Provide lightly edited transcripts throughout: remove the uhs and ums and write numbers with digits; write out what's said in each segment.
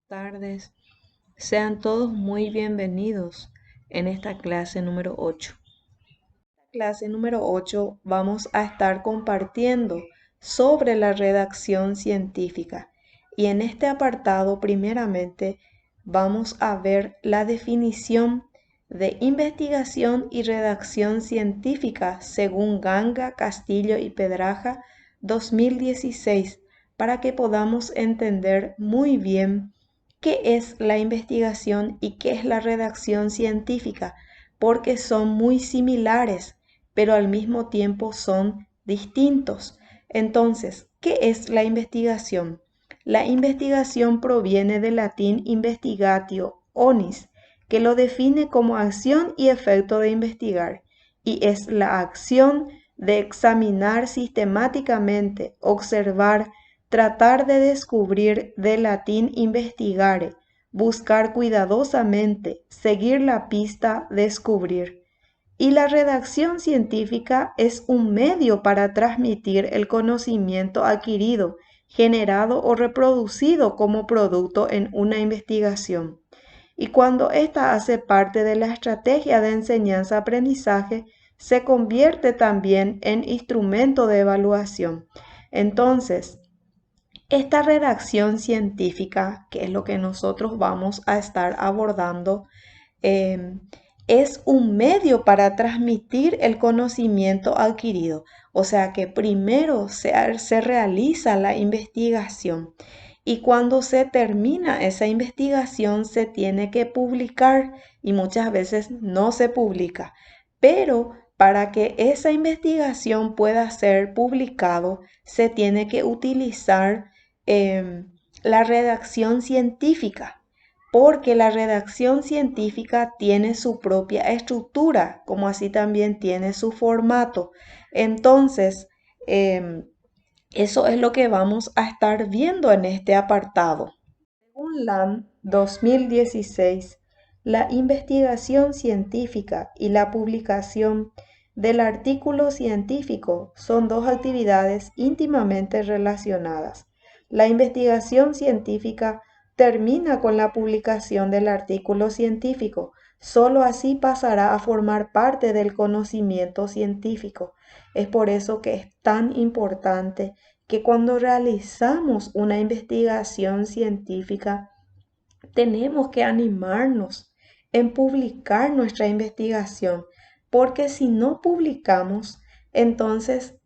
Tardes. Sean todos muy bienvenidos en esta clase número 8. Clase número 8 vamos a estar compartiendo sobre la redacción científica y en este apartado primeramente vamos a ver la definición de investigación y redacción científica según Ganga, Castillo y Pedraja 2016 para que podamos entender muy bien qué es la investigación y qué es la redacción científica, porque son muy similares, pero al mismo tiempo son distintos. Entonces, ¿qué es la investigación? La investigación proviene del latín investigatio onis, que lo define como acción y efecto de investigar, y es la acción de examinar sistemáticamente, observar, tratar de descubrir, del latín investigare, buscar cuidadosamente, seguir la pista, descubrir. Y la redacción científica es un medio para transmitir el conocimiento adquirido, generado o reproducido como producto en una investigación. Y cuando ésta hace parte de la estrategia de enseñanza-aprendizaje, se convierte también en instrumento de evaluación. Entonces, esta redacción científica, que es lo que nosotros vamos a estar abordando, eh, es un medio para transmitir el conocimiento adquirido. O sea que primero se realiza la investigación y cuando se termina esa investigación se tiene que publicar y muchas veces no se publica. Pero para que esa investigación pueda ser publicado, se tiene que utilizar la redacción científica, porque la redacción científica tiene su propia estructura, como así también tiene su formato. Entonces, eso es lo que vamos a estar viendo en este apartado. Según LAM 2016, la investigación científica y la publicación del artículo científico son dos actividades íntimamente relacionadas. La investigación científica termina con la publicación del artículo científico. Solo así pasará a formar parte del conocimiento científico. Es por eso que es tan importante que cuando realizamos una investigación científica, tenemos que animarnos en publicar nuestra investigación, porque si no publicamos, entonces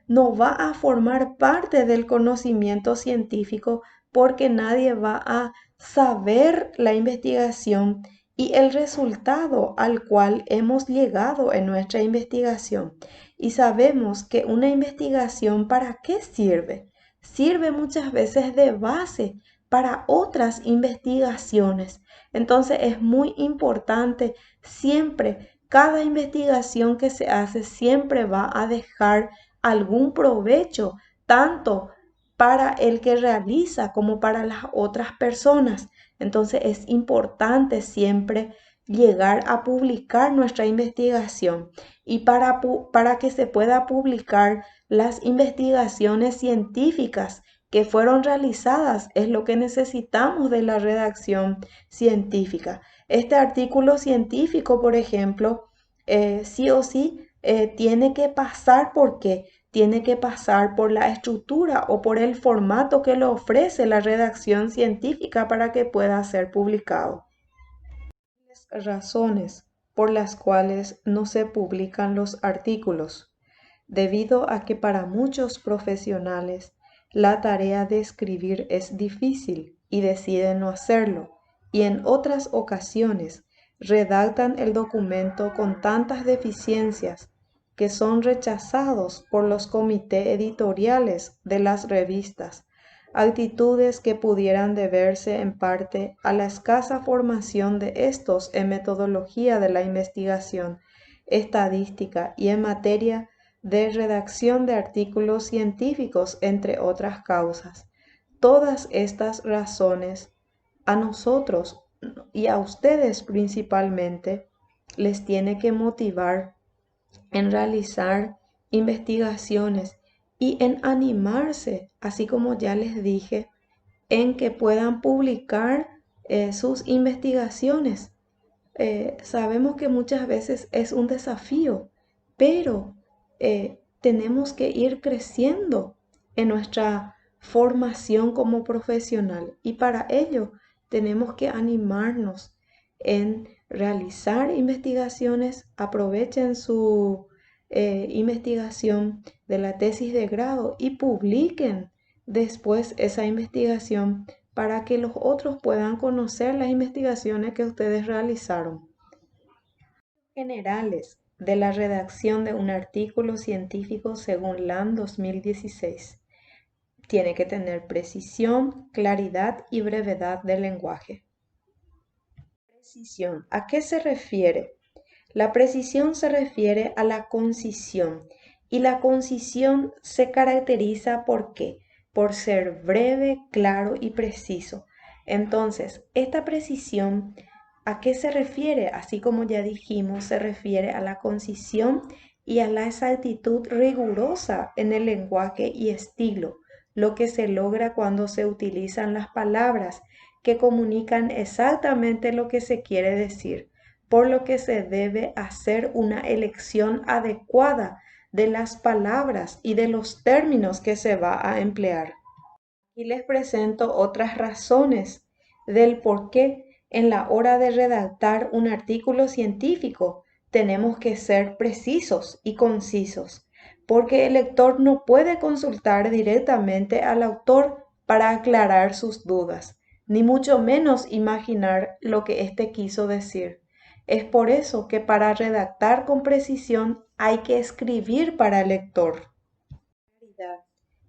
no va a formar parte del conocimiento científico porque nadie va a saber la investigación y el resultado al cual hemos llegado en nuestra investigación. Y sabemos que una investigación, ¿para qué sirve? Sirve muchas veces de base para otras investigaciones. Entonces es muy importante siempre, cada investigación que se hace siempre va a dejar algún provecho, tanto para el que realiza como para las otras personas. Entonces es importante siempre llegar a publicar nuestra investigación y para que se pueda publicar las investigaciones científicas que fueron realizadas es lo que necesitamos de la redacción científica. Este artículo científico, por ejemplo, sí o sí tiene que pasar. ¿Por qué? Tiene que pasar por la estructura o por el formato que le ofrece la redacción científica para que pueda ser publicado. Razones por las cuales no se publican los artículos, debido a que para muchos profesionales la tarea de escribir es difícil y deciden no hacerlo, y en otras ocasiones redactan el documento con tantas deficiencias que son rechazados por los comités editoriales de las revistas, actitudes que pudieran deberse en parte a la escasa formación de estos en metodología de la investigación, estadística y en materia de redacción de artículos científicos, entre otras causas. Todas estas razones a nosotros y a ustedes principalmente les tiene que motivar en realizar investigaciones y en animarse, así como ya les dije, en que puedan publicar sus investigaciones. Sabemos que muchas veces es un desafío, pero tenemos que ir creciendo en nuestra formación como profesional y para ello tenemos que animarnos en realizar investigaciones. Aprovechen su investigación de la tesis de grado y publiquen después esa investigación para que los otros puedan conocer las investigaciones que ustedes realizaron. Generales de la redacción de un artículo científico según LAM 2016. Tiene que tener precisión, claridad y brevedad del lenguaje. Precisión. ¿A qué se refiere? La precisión se refiere a la concisión y la concisión se caracteriza ¿por qué? Por ser breve, claro y preciso. Entonces, esta precisión, ¿a qué se refiere? Así como ya dijimos, se refiere a la concisión y a la exactitud rigurosa en el lenguaje y estilo, lo que se logra cuando se utilizan las palabras que comunican exactamente lo que se quiere decir, por lo que se debe hacer una elección adecuada de las palabras y de los términos que se va a emplear. Y les presento otras razones del por qué en la hora de redactar un artículo científico tenemos que ser precisos y concisos, porque el lector no puede consultar directamente al autor para aclarar sus dudas, ni mucho menos imaginar lo que éste quiso decir. Es por eso que para redactar con precisión hay que escribir para el lector.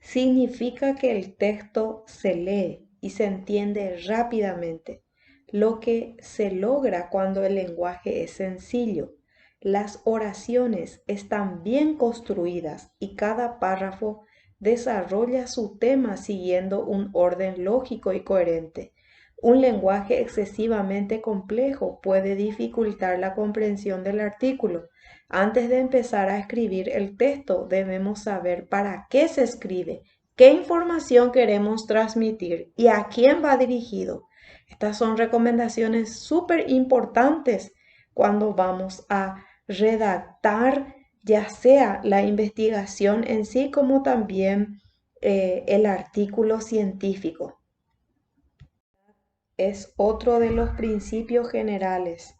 Significa que el texto se lee y se entiende rápidamente, lo que se logra cuando el lenguaje es sencillo. Las oraciones están bien construidas y cada párrafo desarrolla su tema siguiendo un orden lógico y coherente. Un lenguaje excesivamente complejo puede dificultar la comprensión del artículo. Antes de empezar a escribir el texto, debemos saber para qué se escribe, qué información queremos transmitir y a quién va dirigido. Estas son recomendaciones súper importantes cuando vamos a redactar ya sea la investigación en sí como también el artículo científico. Es otro de los principios generales.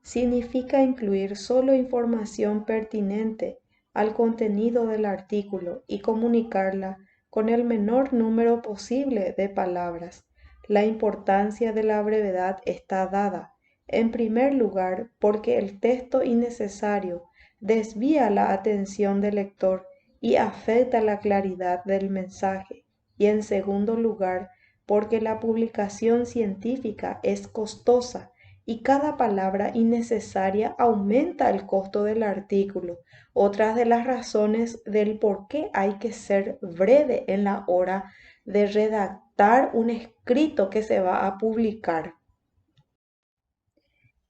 Significa incluir solo información pertinente al contenido del artículo y comunicarla con el menor número posible de palabras. La importancia de la brevedad está dada, en primer lugar, porque el texto innecesario desvía la atención del lector y afecta la claridad del mensaje, y en segundo lugar, porque la publicación científica es costosa y cada palabra innecesaria aumenta el costo del artículo. Otras de las razones del por qué hay que ser breve en la hora de redactar un escrito que se va a publicar.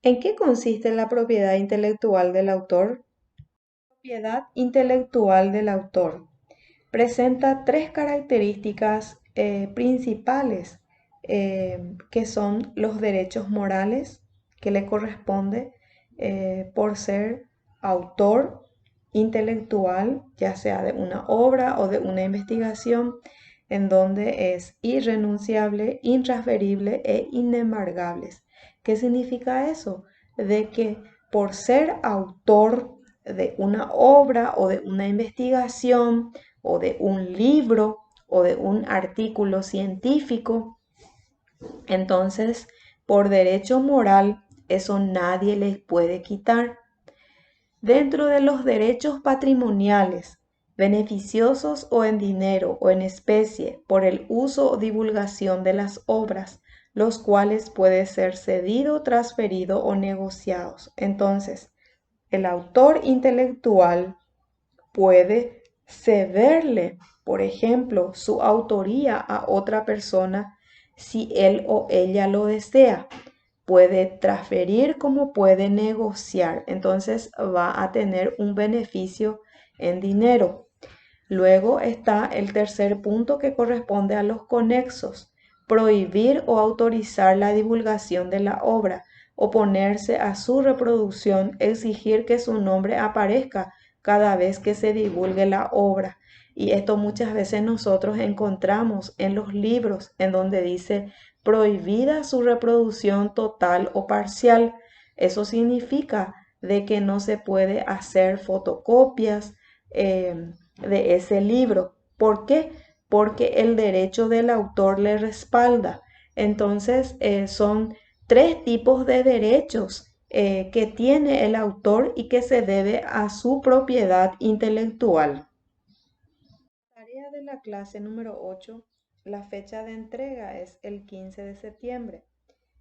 ¿En qué consiste la propiedad intelectual del autor? La propiedad intelectual del autor presenta tres características principales que son los derechos morales que le corresponde por ser autor intelectual, ya sea de una obra o de una investigación, en donde es irrenunciable, intransferible e inembargable. ¿Qué significa eso? De que por ser autor de una obra o de una investigación o de un libro o de un artículo científico, entonces por derecho moral eso nadie les puede quitar. Dentro de los derechos patrimoniales, beneficiosos o en dinero o en especie, por el uso o divulgación de las obras, los cuales puede ser cedido, transferido o negociados. Entonces, el autor intelectual puede cederle, por ejemplo, su autoría a otra persona si él o ella lo desea. Puede transferir como puede negociar. Entonces va a tener un beneficio en dinero. Luego está el tercer punto que corresponde a los conexos. prohibir o autorizar la divulgación de la obra, oponerse a su reproducción, exigir que su nombre aparezca cada vez que se divulgue la obra. Y esto muchas veces nosotros encontramos en los libros en donde dice prohibida su reproducción total o parcial. Eso significa de que no se puede hacer fotocopias de ese libro. ¿Por qué? Porque el derecho del autor le respalda. Entonces, son tres tipos de derechos que tiene el autor y que se debe a su propiedad intelectual. Tarea de la clase número 8. La fecha de entrega es el 15 de septiembre.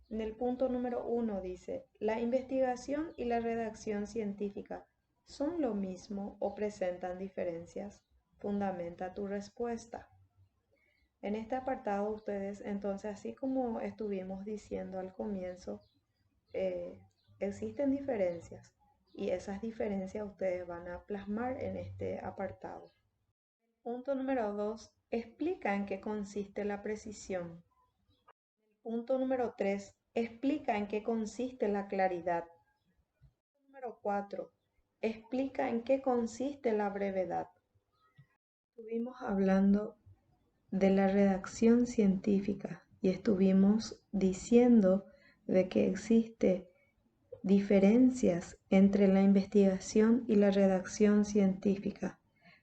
En el punto número 1 dice, ¿la investigación y la redacción científica son lo mismo o presentan diferencias? Fundamenta tu respuesta. En este apartado ustedes, entonces, así como estuvimos diciendo al comienzo, eh, existen diferencias y esas diferencias ustedes van a plasmar en este apartado. Punto número 2. Explica en qué consiste la precisión. Punto número 3. Explica en qué consiste la claridad. Número 4. Explica en qué consiste la brevedad. Estuvimos hablando de la redacción científica y estuvimos diciendo de que existe diferencias entre la investigación y la redacción científica.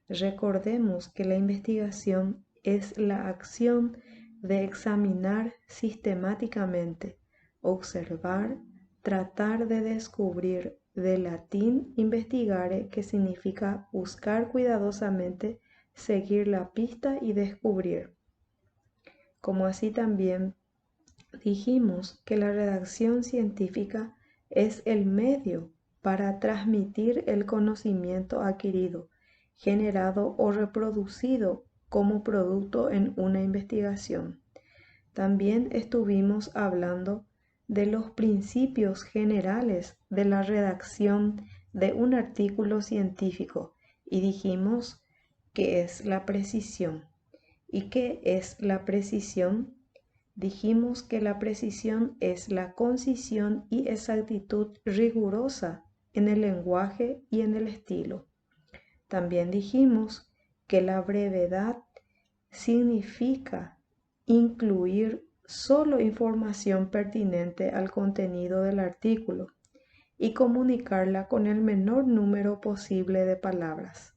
Recordemos que la investigación es la acción de examinar sistemáticamente, observar, tratar de descubrir, de latín investigare, que significa buscar cuidadosamente, seguir la pista y descubrir. Como así también dijimos que la redacción científica es el medio para transmitir el conocimiento adquirido, generado o reproducido como producto en una investigación. También estuvimos hablando de los principios generales de la redacción de un artículo científico y dijimos que es la precisión. ¿Y qué es la precisión? Dijimos que la precisión es la concisión y exactitud rigurosa en el lenguaje y en el estilo. También dijimos que la brevedad significa incluir solo información pertinente al contenido del artículo y comunicarla con el menor número posible de palabras.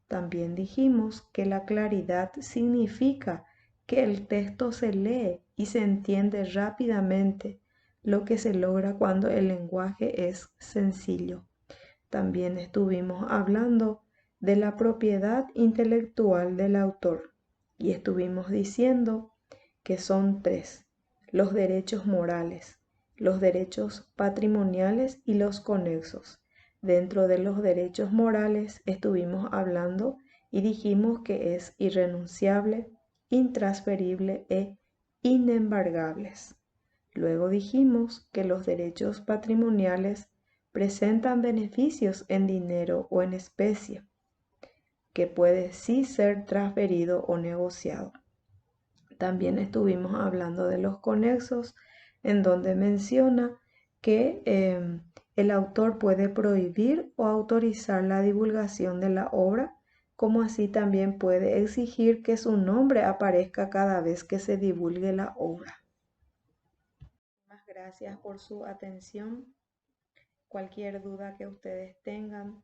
También dijimos que la claridad significa que el texto se lee y se entiende rápidamente, lo que se logra cuando el lenguaje es sencillo. También estuvimos hablando de la propiedad intelectual del autor y estuvimos diciendo que son tres: los derechos morales, los derechos patrimoniales y los conexos. Dentro de los derechos morales estuvimos hablando y dijimos que es irrenunciable, intransferible e inembargables. Luego dijimos que los derechos patrimoniales presentan beneficios en dinero o en especie, que puede sí ser transferido o negociado. También estuvimos hablando de los conexos, en donde menciona que el autor puede prohibir o autorizar la divulgación de la obra, como así también puede exigir que su nombre aparezca cada vez que se divulgue la obra. Muchas gracias por su atención. Cualquier duda que ustedes tengan,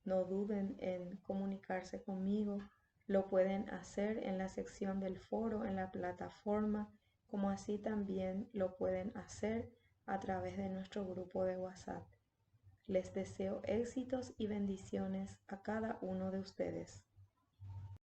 no duden en comunicarse conmigo. Lo pueden hacer en la sección del foro, en la plataforma, como así también lo pueden hacer a través de nuestro grupo de WhatsApp. Les deseo éxitos y bendiciones a cada uno de ustedes.